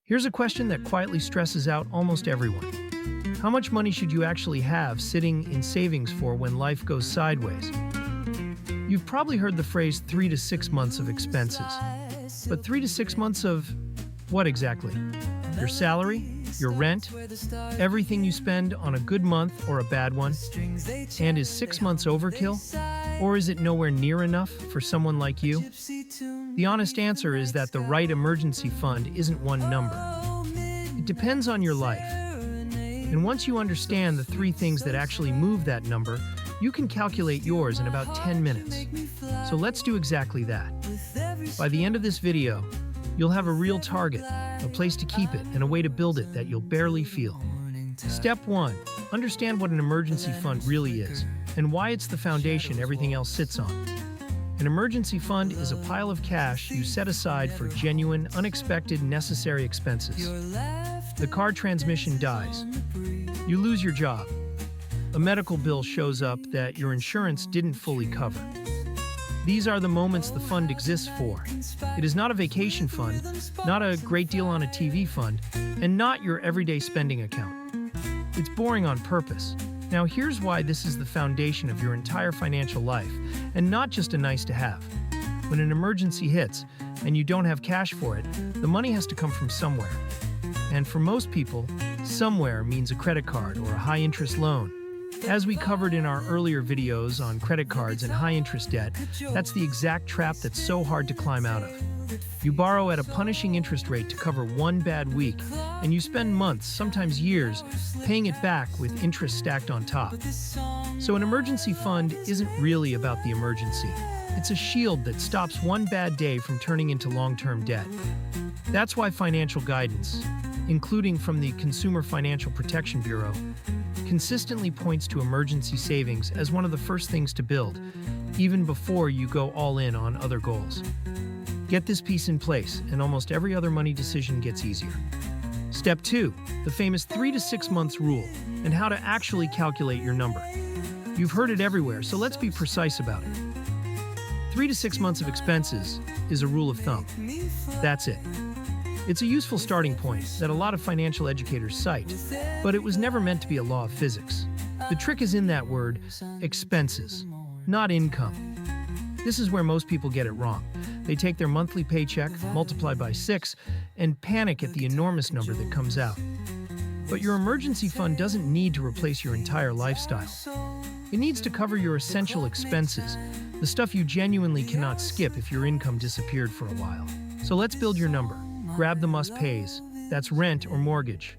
Here's a question that quietly stresses out almost everyone. How much money should you actually have sitting in savings for when life goes sideways? You've probably heard the phrase 3 to 6 months of expenses. But 3 to 6 months of what exactly? Your salary? Your rent? Everything you spend on a good month or a bad one? And is 6 months overkill? Or is it nowhere near enough for someone like you? The honest answer is that the right emergency fund isn't one number. It depends on your life. And once you understand the 3 things that actually move that number, you can calculate yours in about 10 minutes. So let's do exactly that. By the end of this video, you'll have a real target, a place to keep it, and a way to build it that you'll barely feel. Step 1. Understand what an emergency fund really is, and why it's the foundation everything else sits on. An emergency fund is a pile of cash you set aside for genuine, unexpected, necessary expenses. The car transmission dies. You lose your job. A medical bill shows up that your insurance didn't fully cover. These are the moments the fund exists for. It is not a vacation fund, not a great deal on a TV fund, and not your everyday spending account. It's boring on purpose. Now here's why this is the foundation of your entire financial life, and not just a nice-to-have. When an emergency hits, and you don't have cash for it, the money has to come from somewhere. And for most people, somewhere means a credit card or a high-interest loan. As we covered in our earlier videos on credit cards and high-interest debt, that's the exact trap that's so hard to climb out of. You borrow at a punishing interest rate to cover one bad week, and you spend months, sometimes years, paying it back with interest stacked on top. So an emergency fund isn't really about the emergency. It's a shield that stops one bad day from turning into long-term debt. That's why financial guidance, including from the Consumer Financial Protection Bureau, consistently points to emergency savings as one of the first things to build, even before you go all in on other goals. Get this piece in place, and almost every other money decision gets easier. Step 2, the famous 3 to 6 months rule, and how to actually calculate your number. You've heard it everywhere, so let's be precise about it. 3 to 6 months of expenses is a rule of thumb. That's it. It's a useful starting point that a lot of financial educators cite, but it was never meant to be a law of physics. The trick is in that word, expenses, not income. This is where most people get it wrong. They take their monthly paycheck, multiply by 6, and panic at the enormous number that comes out. But your emergency fund doesn't need to replace your entire lifestyle. It needs to cover your essential expenses, the stuff you genuinely cannot skip if your income disappeared for a while. So let's build your number. Grab the must-pays. That's rent or mortgage.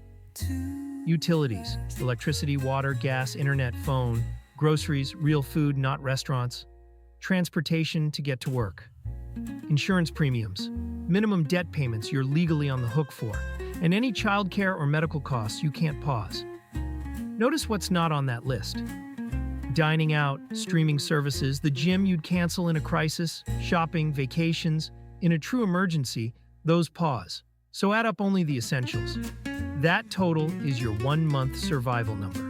Utilities, electricity, water, gas, internet, phone, groceries, real food, not restaurants. Transportation to get to work. Insurance premiums, minimum debt payments you're legally on the hook for, and any childcare or medical costs you can't pause. Notice what's not on that list. Dining out, streaming services, the gym you'd cancel in a crisis, shopping, vacations. In a true emergency, those pause. So add up only the essentials. That total is your 1-month survival number.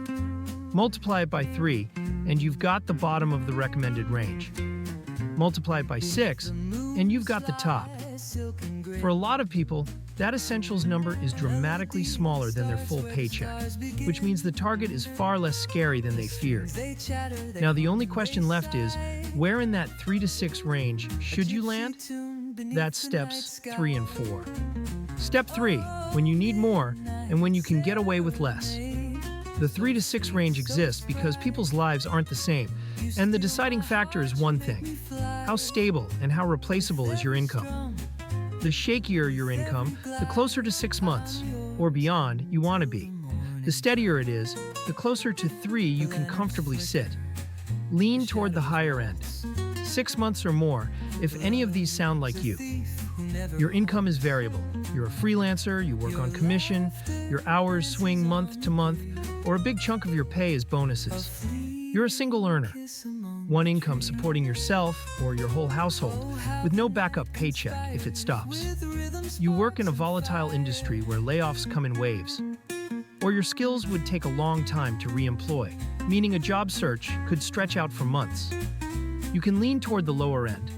Multiply it by 3, and you've got the bottom of the recommended range. Multiply it by 6, and you've got the top. For a lot of people, that essentials number is dramatically smaller than their full paycheck, which means the target is far less scary than they feared. Now, the only question left is, where in that 3 to 6 range should you land? That's steps 3 and 4. Step 3, when you need more and when you can get away with less. The 3 to 6 range exists because people's lives aren't the same, and the deciding factor is one thing: how stable and how replaceable is your income. The shakier your income, the closer to 6 months, or beyond, you want to be. The steadier it is, the closer to 3 you can comfortably sit. Lean toward the higher end. 6 months or more, if any of these sound like you. Your income is variable. You're a freelancer, you work on commission, your hours swing month to month, or a big chunk of your pay is bonuses. You're a single earner, one income supporting yourself or your whole household, with no backup paycheck if it stops. You work in a volatile industry where layoffs come in waves, or your skills would take a long time to re-employ, meaning a job search could stretch out for months. You can lean toward the lower end,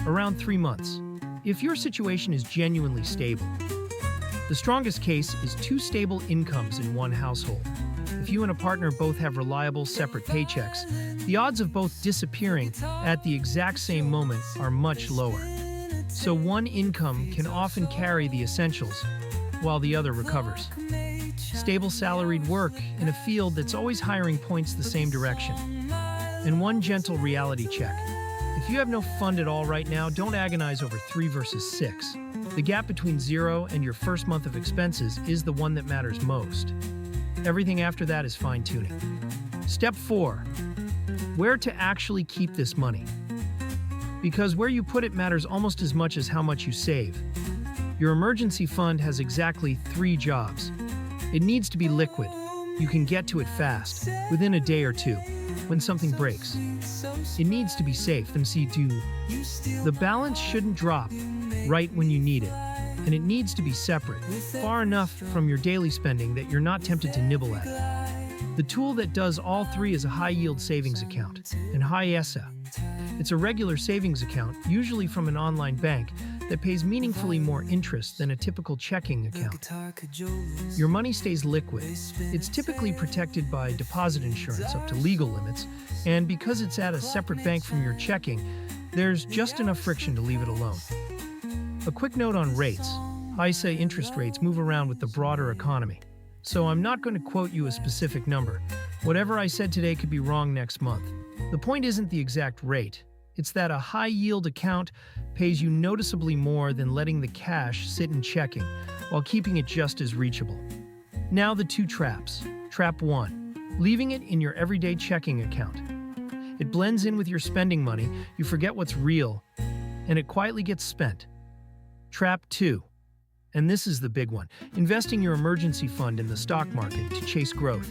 around 3 months, if your situation is genuinely stable. The strongest case is two stable incomes in one household. If you and a partner both have reliable, separate paychecks, the odds of both disappearing at the exact same moment are much lower. So one income can often carry the essentials, while the other recovers. Stable salaried work in a field that's always hiring points the same direction. And one gentle reality check. If you have no fund at all right now, don't agonize over 3 versus 6. The gap between 0 and your first month of expenses is the one that matters most. Everything after that is fine-tuning. Step 4. Where to actually keep this money. Because where you put it matters almost as much as how much you save. Your emergency fund has exactly 3 jobs. It needs to be liquid. You can get to it fast, within a day or 2, when something breaks. It needs to be safe, the balance shouldn't drop right when you need it, and it needs to be separate, far enough from your daily spending that you're not tempted to nibble at it. The tool that does all 3 is a high-yield savings account, and HISA. It's a regular savings account, usually from an online bank, that pays meaningfully more interest than a typical checking account. Your money stays liquid. It's typically protected by deposit insurance up to legal limits, and because it's at a separate bank from your checking, there's just enough friction to leave it alone. A quick note on rates. HISA interest rates move around with the broader economy, so I'm not going to quote you a specific number. Whatever I said today could be wrong next month. The point isn't the exact rate. It's that a high-yield account pays you noticeably more than letting the cash sit in checking, while keeping it just as reachable. Now the 2 traps. Trap 1. Leaving it in your everyday checking account. It blends in with your spending money, you forget what's real, and it quietly gets spent. Trap 2. And this is the big one. Investing your emergency fund in the stock market to chase growth.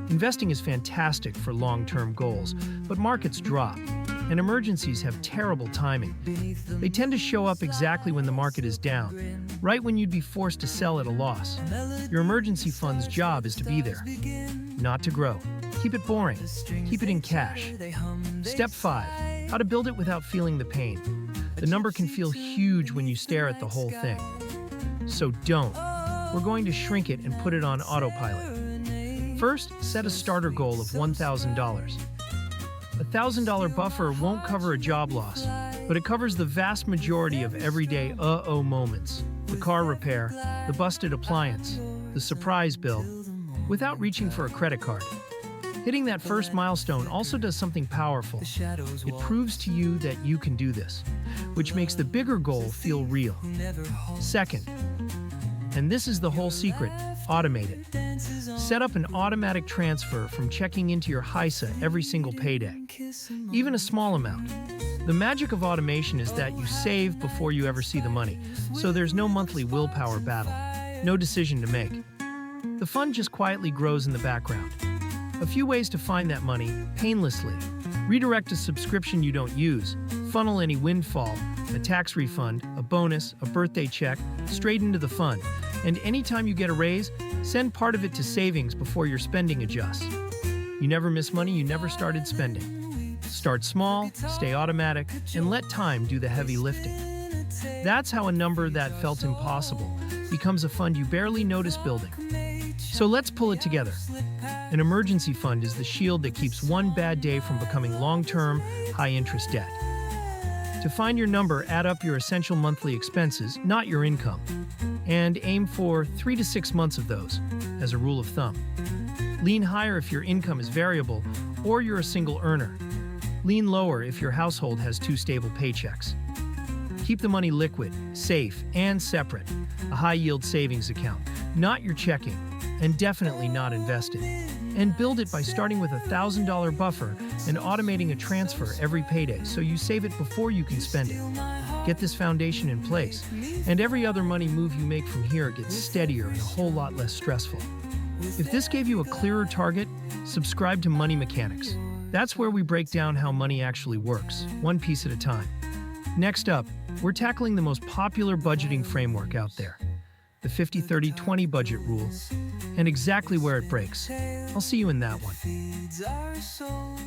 Investing is fantastic for long-term goals, but markets drop, and emergencies have terrible timing. They tend to show up exactly when the market is down, right when you'd be forced to sell at a loss. Your emergency fund's job is to be there, not to grow. Keep it boring. Keep it in cash. Step 5. How to build it without feeling the pain. The number can feel huge when you stare at the whole thing. So don't. We're going to shrink it and put it on autopilot. First, set a starter goal of $1,000. A $1,000 buffer won't cover a job loss, but it covers the vast majority of everyday uh-oh moments. The car repair, the busted appliance, the surprise bill, without reaching for a credit card. Hitting that first milestone also does something powerful. It proves to you that you can do this, which makes the bigger goal feel real. Second, and this is the whole secret, automate it. Set up an automatic transfer from checking into your HISA every single payday, even a small amount. The magic of automation is that you save before you ever see the money, so there's no monthly willpower battle, no decision to make. The fund just quietly grows in the background. A few ways to find that money painlessly. Redirect a subscription you don't use, funnel any windfall, a tax refund, a bonus, a birthday check, straight into the fund. And anytime you get a raise, send part of it to savings before your spending adjusts. You never miss money, you never started spending. Start small, stay automatic, and let time do the heavy lifting. That's how a number that felt impossible becomes a fund you barely notice building. So let's pull it together. An emergency fund is the shield that keeps one bad day from becoming long-term, high-interest debt. To find your number, add up your essential monthly expenses, not your income, and aim for 3 to 6 months of those, as a rule of thumb. Lean higher if your income is variable or you're a single earner. Lean lower if your household has 2 stable paychecks. Keep the money liquid, safe, and separate. A high-yield savings account, not your checking, and definitely not invested. And build it by starting with a $1,000 buffer and automating a transfer every payday so you save it before you can spend it. Get this foundation in place, and every other money move you make from here gets steadier and a whole lot less stressful. If this gave you a clearer target, subscribe to Money Mechanics. That's where we break down how money actually works, one piece at a time. Next up, we're tackling the most popular budgeting framework out there, the 50-30-20 budget rule, and exactly where it breaks. I'll see you in that one.